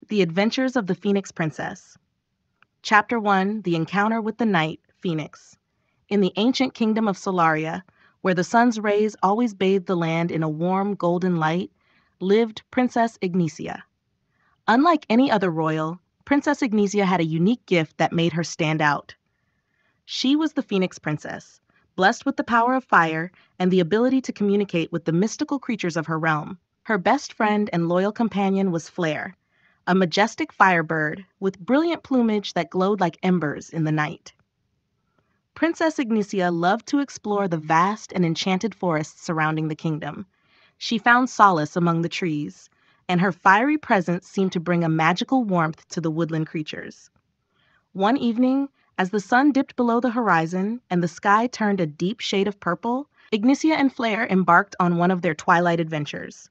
The Adventures of the Phoenix Princess. Chapter 1, The Encounter with the Knight, Phoenix. In the ancient kingdom of Solaria, where the sun's rays always bathed the land in a warm golden light, lived Princess Ignisia. Unlike any other royal, Princess Ignisia had a unique gift that made her stand out. She was the Phoenix Princess, blessed with the power of fire and the ability to communicate with the mystical creatures of her realm. Her best friend and loyal companion was Flare, a majestic firebird with brilliant plumage that glowed like embers in the night. Princess Ignisia loved to explore the vast and enchanted forests surrounding the kingdom. She found solace among the trees, and her fiery presence seemed to bring a magical warmth to the woodland creatures. One evening, as the sun dipped below the horizon and the sky turned a deep shade of purple, Ignisia and Flare embarked on one of their twilight adventures.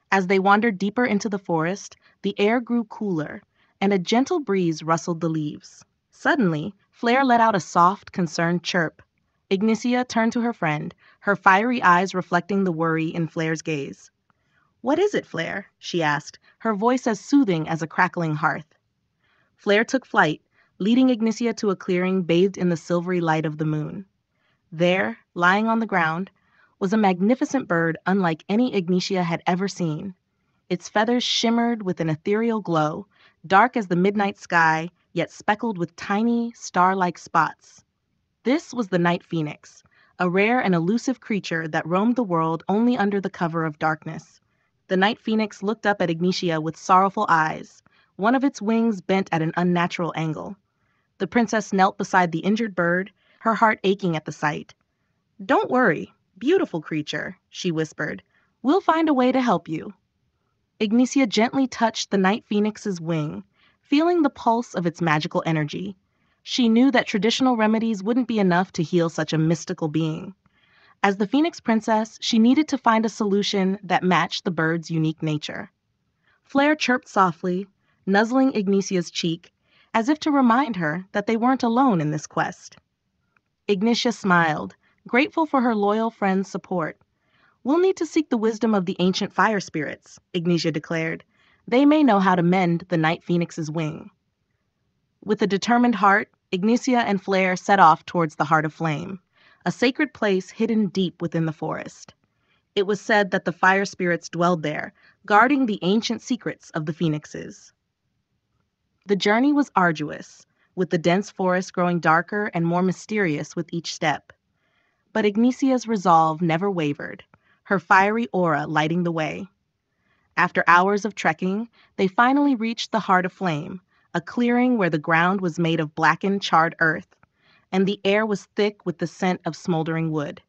As they wandered deeper into the forest, the air grew cooler, and a gentle breeze rustled the leaves. Suddenly, Flare let out a soft, concerned chirp. Ignisia turned to her friend, her fiery eyes reflecting the worry in Flare's gaze. "What is it, Flare?" she asked, her voice as soothing as a crackling hearth. Flare took flight, leading Ignisia to a clearing bathed in the silvery light of the moon. There, lying on the ground, was a magnificent bird unlike any Ignisia had ever seen. Its feathers shimmered with an ethereal glow, dark as the midnight sky, yet speckled with tiny, star-like spots. This was the night phoenix, a rare and elusive creature that roamed the world only under the cover of darkness. The night phoenix looked up at Ignisia with sorrowful eyes, one of its wings bent at an unnatural angle. The princess knelt beside the injured bird, her heart aching at the sight. "Don't worry, beautiful creature," she whispered. "We'll find a way to help you." Ignisia gently touched the night phoenix's wing, feeling the pulse of its magical energy. She knew that traditional remedies wouldn't be enough to heal such a mystical being. As the Phoenix Princess, she needed to find a solution that matched the bird's unique nature. Flare chirped softly, nuzzling Ignisia's cheek, as if to remind her that they weren't alone in this quest. Ignisia smiled, grateful for her loyal friend's support. "We'll need to seek the wisdom of the ancient fire spirits," Ignisia declared. "They may know how to mend the night phoenix's wing." With a determined heart, Ignisia and Flare set off towards the Heart of Flame, a sacred place hidden deep within the forest. It was said that the fire spirits dwelled there, guarding the ancient secrets of the phoenixes. The journey was arduous, with the dense forest growing darker and more mysterious with each step. But Ignisia's resolve never wavered, her fiery aura lighting the way. After hours of trekking, they finally reached the Heart of Flame, a clearing where the ground was made of blackened, charred earth, and the air was thick with the scent of smoldering wood.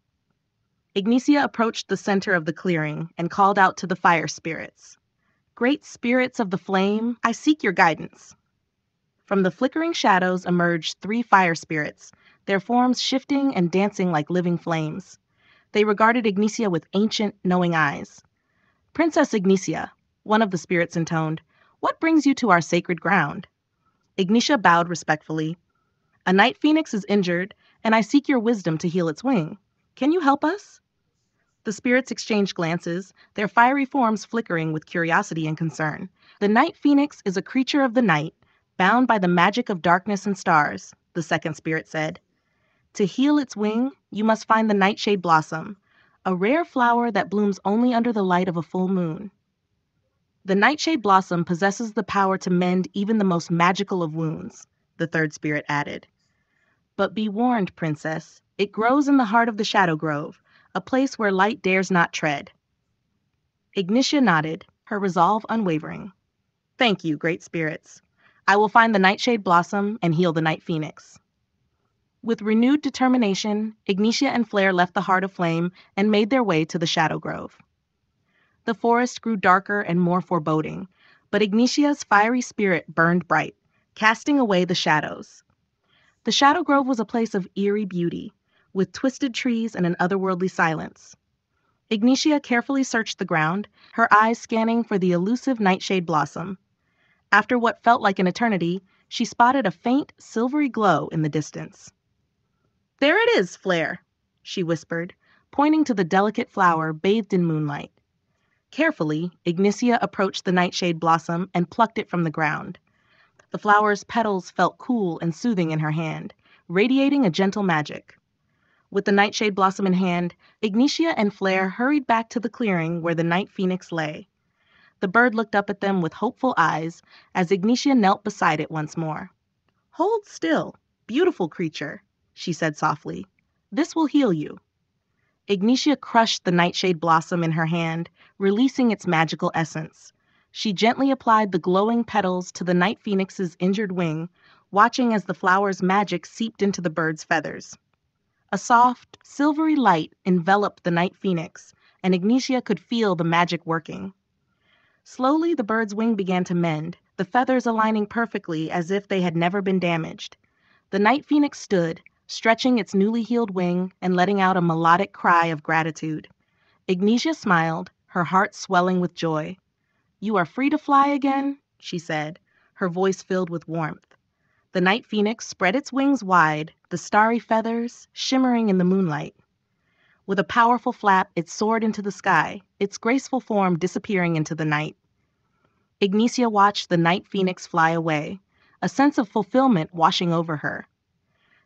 Ignisia approached the center of the clearing and called out to the fire spirits. "Great spirits of the flame, I seek your guidance." From the flickering shadows emerged 3 fire spirits, their forms shifting and dancing like living flames. They regarded Ignisia with ancient, knowing eyes. "Princess Ignisia," one of the spirits intoned, "what brings you to our sacred ground?" Ignisia bowed respectfully. "A night phoenix is injured, and I seek your wisdom to heal its wing. Can you help us?" The spirits exchanged glances, their fiery forms flickering with curiosity and concern. "The night phoenix is a creature of the night, bound by the magic of darkness and stars," the second spirit said. "To heal its wing, you must find the nightshade blossom, a rare flower that blooms only under the light of a full moon. The nightshade blossom possesses the power to mend even the most magical of wounds," the third spirit added. "But be warned, princess, it grows in the heart of the Shadow Grove, a place where light dares not tread." Ignisia nodded, her resolve unwavering. "Thank you, great spirits. I will find the nightshade blossom and heal the night phoenix." With renewed determination, Ignisia and Flare left the Heart of Flame and made their way to the Shadow Grove. The forest grew darker and more foreboding, but Ignisia's fiery spirit burned bright, casting away the shadows. The Shadow Grove was a place of eerie beauty, with twisted trees and an otherworldly silence. Ignisia carefully searched the ground, her eyes scanning for the elusive nightshade blossom. After what felt like an eternity, she spotted a faint, silvery glow in the distance. "There it is, Flare," she whispered, pointing to the delicate flower bathed in moonlight. Carefully, Ignisia approached the nightshade blossom and plucked it from the ground. The flower's petals felt cool and soothing in her hand, radiating a gentle magic. With the nightshade blossom in hand, Ignisia and Flare hurried back to the clearing where the night phoenix lay. The bird looked up at them with hopeful eyes as Ignisia knelt beside it once more. "Hold still, beautiful creature," she said softly. "This will heal you." Ignisia crushed the nightshade blossom in her hand, releasing its magical essence. She gently applied the glowing petals to the night phoenix's injured wing, watching as the flower's magic seeped into the bird's feathers. A soft, silvery light enveloped the night phoenix, and Ignisia could feel the magic working. Slowly, the bird's wing began to mend, the feathers aligning perfectly as if they had never been damaged. The night phoenix stood, stretching its newly healed wing and letting out a melodic cry of gratitude. Ignisia smiled, her heart swelling with joy. "You are free to fly again," she said, her voice filled with warmth. The night phoenix spread its wings wide, the starry feathers shimmering in the moonlight. With a powerful flap, it soared into the sky, its graceful form disappearing into the night. Ignisia watched the night phoenix fly away, a sense of fulfillment washing over her.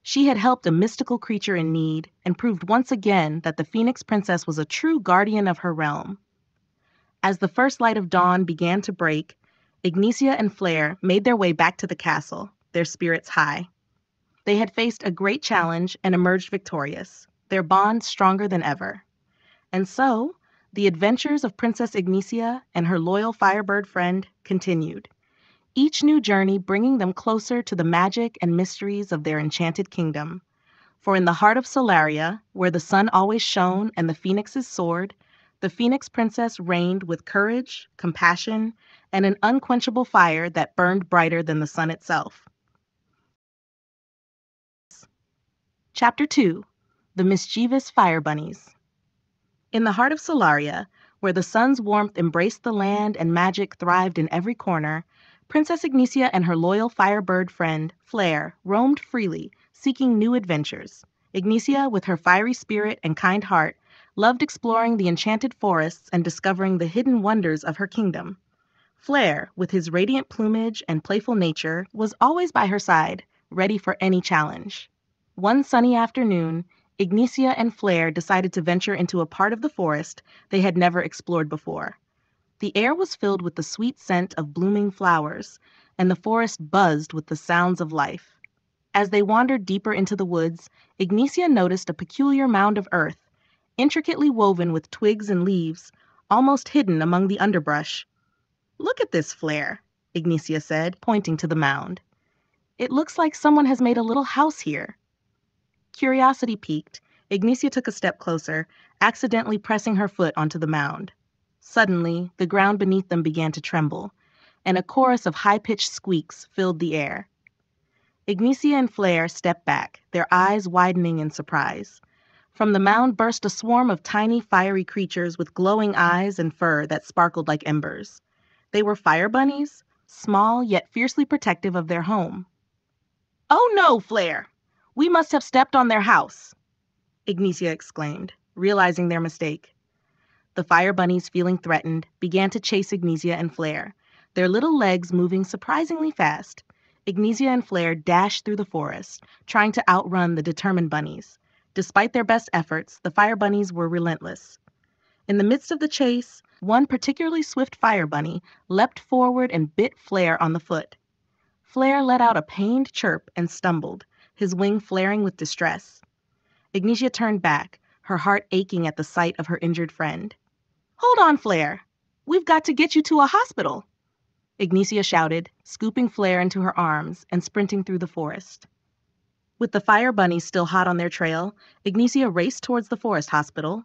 She had helped a mystical creature in need and proved once again that the Phoenix Princess was a true guardian of her realm. As the first light of dawn began to break, Ignisia and Flare made their way back to the castle, their spirits high. They had faced a great challenge and emerged victorious, their bond stronger than ever. And so, the adventures of Princess Ignisia and her loyal firebird friend continued, each new journey bringing them closer to the magic and mysteries of their enchanted kingdom. For in the heart of Solaria, where the sun always shone and the phoenixes soared, the Phoenix Princess reigned with courage, compassion, and an unquenchable fire that burned brighter than the sun itself. Chapter 2. The Mischievous Fire Bunnies. In the heart of Solaria, where the sun's warmth embraced the land and magic thrived in every corner, Princess Ignisia and her loyal firebird friend, Flare, roamed freely, seeking new adventures. Ignisia, with her fiery spirit and kind heart, loved exploring the enchanted forests and discovering the hidden wonders of her kingdom. Flare, with his radiant plumage and playful nature, was always by her side, ready for any challenge. One sunny afternoon, Ignisia and Flare decided to venture into a part of the forest they had never explored before. The air was filled with the sweet scent of blooming flowers, and the forest buzzed with the sounds of life. As they wandered deeper into the woods, Ignisia noticed a peculiar mound of earth, intricately woven with twigs and leaves, almost hidden among the underbrush. "Look at this, Flare," Ignisia said, pointing to the mound. "It looks like someone has made a little house here." Curiosity piqued, Ignisia took a step closer, accidentally pressing her foot onto the mound. Suddenly, the ground beneath them began to tremble, and a chorus of high-pitched squeaks filled the air. Ignisia and Flare stepped back, their eyes widening in surprise. From the mound burst a swarm of tiny, fiery creatures with glowing eyes and fur that sparkled like embers. They were fire bunnies, small yet fiercely protective of their home. "Oh no, Flare! We must have stepped on their house!" Ignisia exclaimed, realizing their mistake. The fire bunnies, feeling threatened, began to chase Ignisia and Flare, their little legs moving surprisingly fast. Ignisia and Flare dashed through the forest, trying to outrun the determined bunnies. Despite their best efforts, the fire bunnies were relentless. In the midst of the chase, one particularly swift fire bunny leapt forward and bit Flare on the foot. Flare let out a pained chirp and stumbled, his wing flaring with distress. Ignisia turned back, her heart aching at the sight of her injured friend. "Hold on, Flare! We've got to get you to a hospital!" Ignisia shouted, scooping Flare into her arms and sprinting through the forest. With the fire bunnies still hot on their trail, Ignisia raced towards the forest hospital,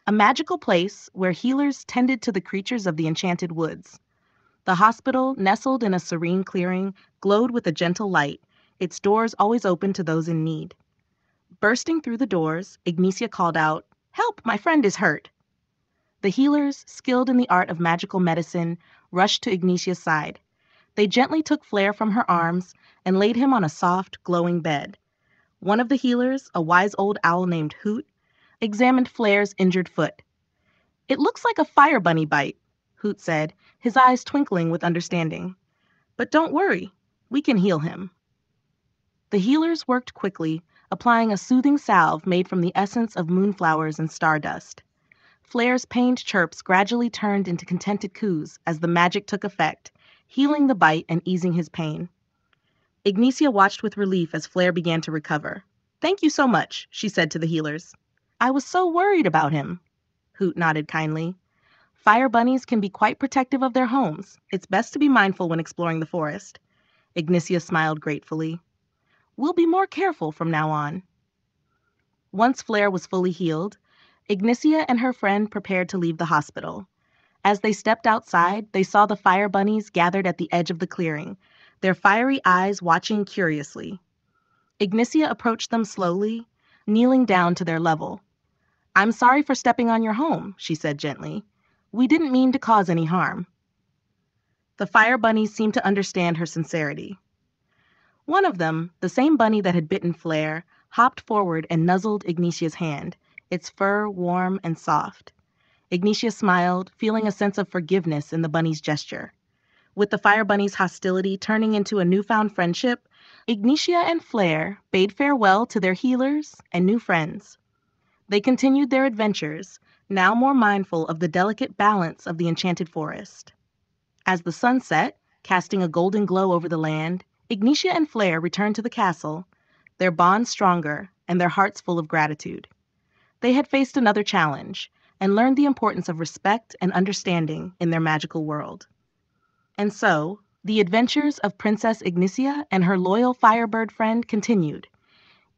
a magical place where healers tended to the creatures of the enchanted woods. The hospital, nestled in a serene clearing, glowed with a gentle light, its doors always open to those in need. Bursting through the doors, Ignisia called out, "Help, my friend is hurt!" The healers, skilled in the art of magical medicine, rushed to Ignisia's side. They gently took Flare from her arms and laid him on a soft, glowing bed. One of the healers, a wise old owl named Hoot, examined Flare's injured foot. It looks like a fire bunny bite, Hoot said, his eyes twinkling with understanding. But don't worry, we can heal him. The healers worked quickly, applying a soothing salve made from the essence of moonflowers and stardust. Flair's pained chirps gradually turned into contented coos as the magic took effect, healing the bite and easing his pain. Ignisia watched with relief as Flair began to recover. "Thank you so much," she said to the healers. "I was so worried about him." Hoot nodded kindly. "Fire bunnies can be quite protective of their homes. It's best to be mindful when exploring the forest." Ignisia smiled gratefully. "We'll be more careful from now on." Once Flair was fully healed, Ignisia and her friend prepared to leave the hospital. As they stepped outside, they saw the fire bunnies gathered at the edge of the clearing, their fiery eyes watching curiously. Ignisia approached them slowly, kneeling down to their level. "I'm sorry for stepping on your home," she said gently. "We didn't mean to cause any harm." The fire bunnies seemed to understand her sincerity. One of them, the same bunny that had bitten Flair, hopped forward and nuzzled Ignisia's hand, its fur warm and soft. Ignitia smiled, feeling a sense of forgiveness in the bunny's gesture. With the fire bunny's hostility turning into a newfound friendship, Ignitia and Flair bade farewell to their healers and new friends. They continued their adventures, now more mindful of the delicate balance of the enchanted forest. As the sun set, casting a golden glow over the land, Ignitia and Flair returned to the castle, their bond stronger and their hearts full of gratitude. They had faced another challenge and learned the importance of respect and understanding in their magical world. And so, the adventures of Princess Ignisia and her loyal firebird friend continued,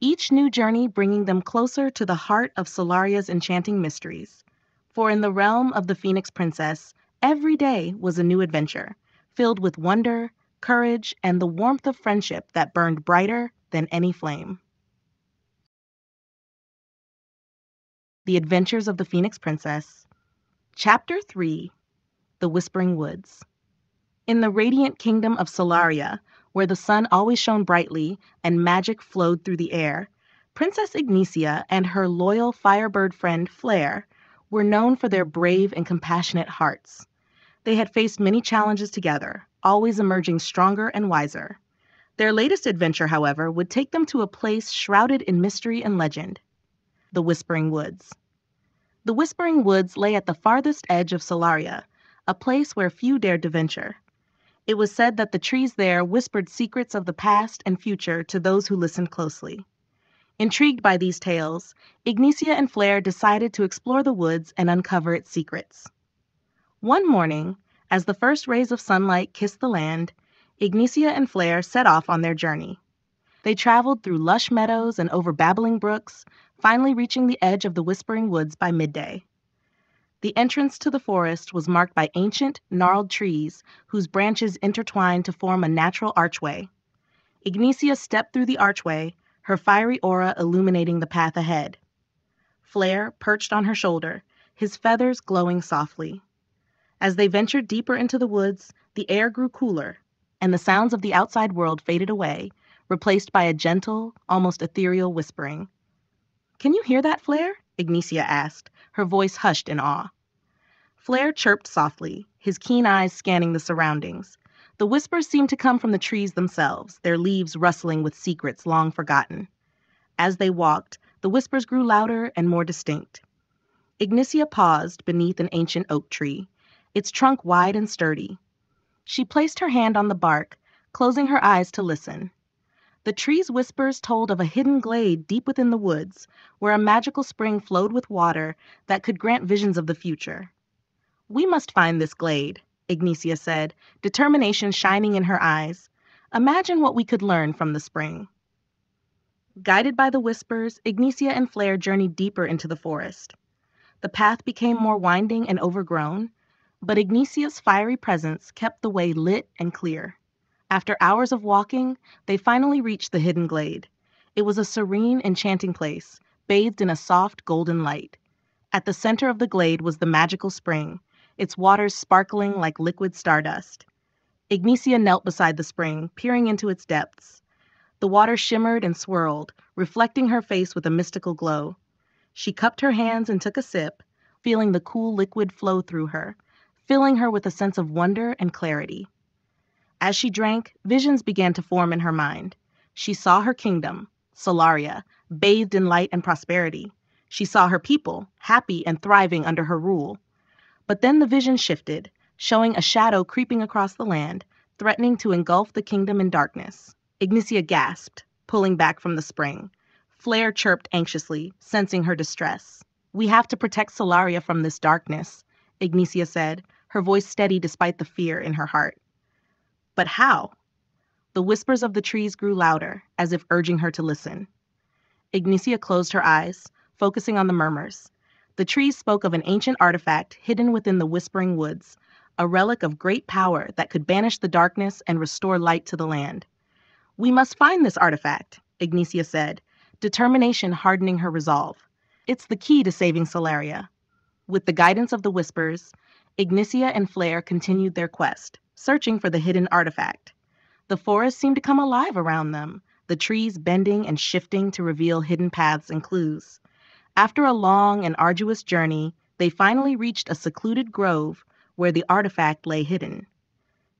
each new journey bringing them closer to the heart of Solaria's enchanting mysteries. For in the realm of the Phoenix Princess, every day was a new adventure, filled with wonder, courage, and the warmth of friendship that burned brighter than any flame. The Adventures of the Phoenix Princess. Chapter 3. The Whispering Woods. In the radiant kingdom of Solaria, where the sun always shone brightly and magic flowed through the air, Princess Ignisia and her loyal firebird friend Flair were known for their brave and compassionate hearts. They had faced many challenges together, always emerging stronger and wiser. Their latest adventure, however, would take them to a place shrouded in mystery and legend. The Whispering Woods. The Whispering Woods lay at the farthest edge of Solaria, a place where few dared to venture. It was said that the trees there whispered secrets of the past and future to those who listened closely. Intrigued by these tales, Ignisia and Flair decided to explore the woods and uncover its secrets. One morning, as the first rays of sunlight kissed the land, Ignisia and Flair set off on their journey. They traveled through lush meadows and over babbling brooks, finally reaching the edge of the Whispering Woods by midday. The entrance to the forest was marked by ancient, gnarled trees whose branches intertwined to form a natural archway. Ignisia stepped through the archway, her fiery aura illuminating the path ahead. Flair perched on her shoulder, his feathers glowing softly. As they ventured deeper into the woods, the air grew cooler, and the sounds of the outside world faded away, replaced by a gentle, almost ethereal whispering. "Can you hear that, Flair?" Ignisia asked, her voice hushed in awe. Flair chirped softly, his keen eyes scanning the surroundings. The whispers seemed to come from the trees themselves, their leaves rustling with secrets long forgotten. As they walked, the whispers grew louder and more distinct. Ignisia paused beneath an ancient oak tree, its trunk wide and sturdy. She placed her hand on the bark, closing her eyes to listen. The tree's whispers told of a hidden glade deep within the woods, where a magical spring flowed with water that could grant visions of the future. "We must find this glade," Ignisia said, determination shining in her eyes. "Imagine what we could learn from the spring." Guided by the whispers, Ignisia and Flair journeyed deeper into the forest. The path became more winding and overgrown, but Ignisia's fiery presence kept the way lit and clear. After hours of walking, they finally reached the hidden glade. It was a serene, enchanting place, bathed in a soft, golden light. At the center of the glade was the magical spring, its waters sparkling like liquid stardust. Ignisia knelt beside the spring, peering into its depths. The water shimmered and swirled, reflecting her face with a mystical glow. She cupped her hands and took a sip, feeling the cool liquid flow through her, filling her with a sense of wonder and clarity. As she drank, visions began to form in her mind. She saw her kingdom, Solaria, bathed in light and prosperity. She saw her people, happy and thriving under her rule. But then the vision shifted, showing a shadow creeping across the land, threatening to engulf the kingdom in darkness. Ignisia gasped, pulling back from the spring. Flare chirped anxiously, sensing her distress. "We have to protect Solaria from this darkness," Ignisia said, her voice steady despite the fear in her heart. "But how?" The whispers of the trees grew louder, as if urging her to listen. Ignisia closed her eyes, focusing on the murmurs. The trees spoke of an ancient artifact hidden within the whispering woods, a relic of great power that could banish the darkness and restore light to the land. "We must find this artifact," Ignisia said, determination hardening her resolve. "It's the key to saving Solaria." With the guidance of the whispers, Ignisia and Flare continued their quest, searching for the hidden artifact. The forest seemed to come alive around them, the trees bending and shifting to reveal hidden paths and clues. After a long and arduous journey, they finally reached a secluded grove where the artifact lay hidden.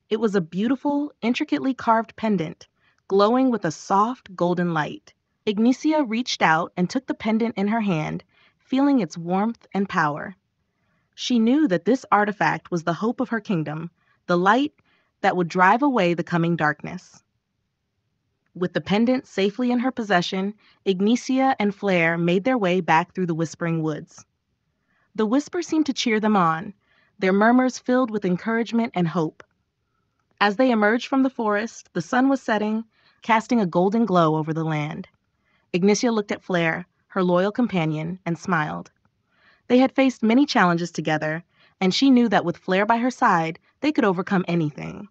It was a beautiful, intricately carved pendant, glowing with a soft, golden light. Ignisia reached out and took the pendant in her hand, feeling its warmth and power. She knew that this artifact was the hope of her kingdom, the light that would drive away the coming darkness. With the pendant safely in her possession, Ignisia and Flare made their way back through the whispering woods. The whisper seemed to cheer them on, their murmurs filled with encouragement and hope. As they emerged from the forest, the sun was setting, casting a golden glow over the land. Ignisia looked at Flare, her loyal companion, and smiled. They had faced many challenges together, and she knew that with Flare by her side, they could overcome anything.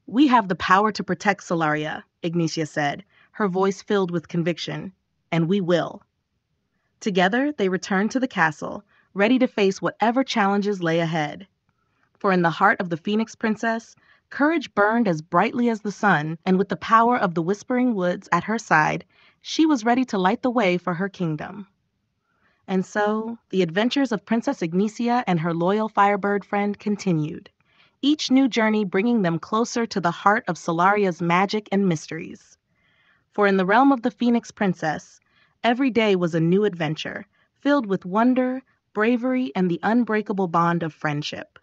"We have the power to protect Solaria," Ignisia said, her voice filled with conviction, "and we will." Together, they returned to the castle, ready to face whatever challenges lay ahead. For in the heart of the Phoenix Princess, courage burned as brightly as the sun, and with the power of the Whispering Woods at her side, she was ready to light the way for her kingdom. And so, the adventures of Princess Ignisia and her loyal firebird friend continued, each new journey bringing them closer to the heart of Solaria's magic and mysteries. For in the realm of the Phoenix Princess, every day was a new adventure, filled with wonder, bravery, and the unbreakable bond of friendship.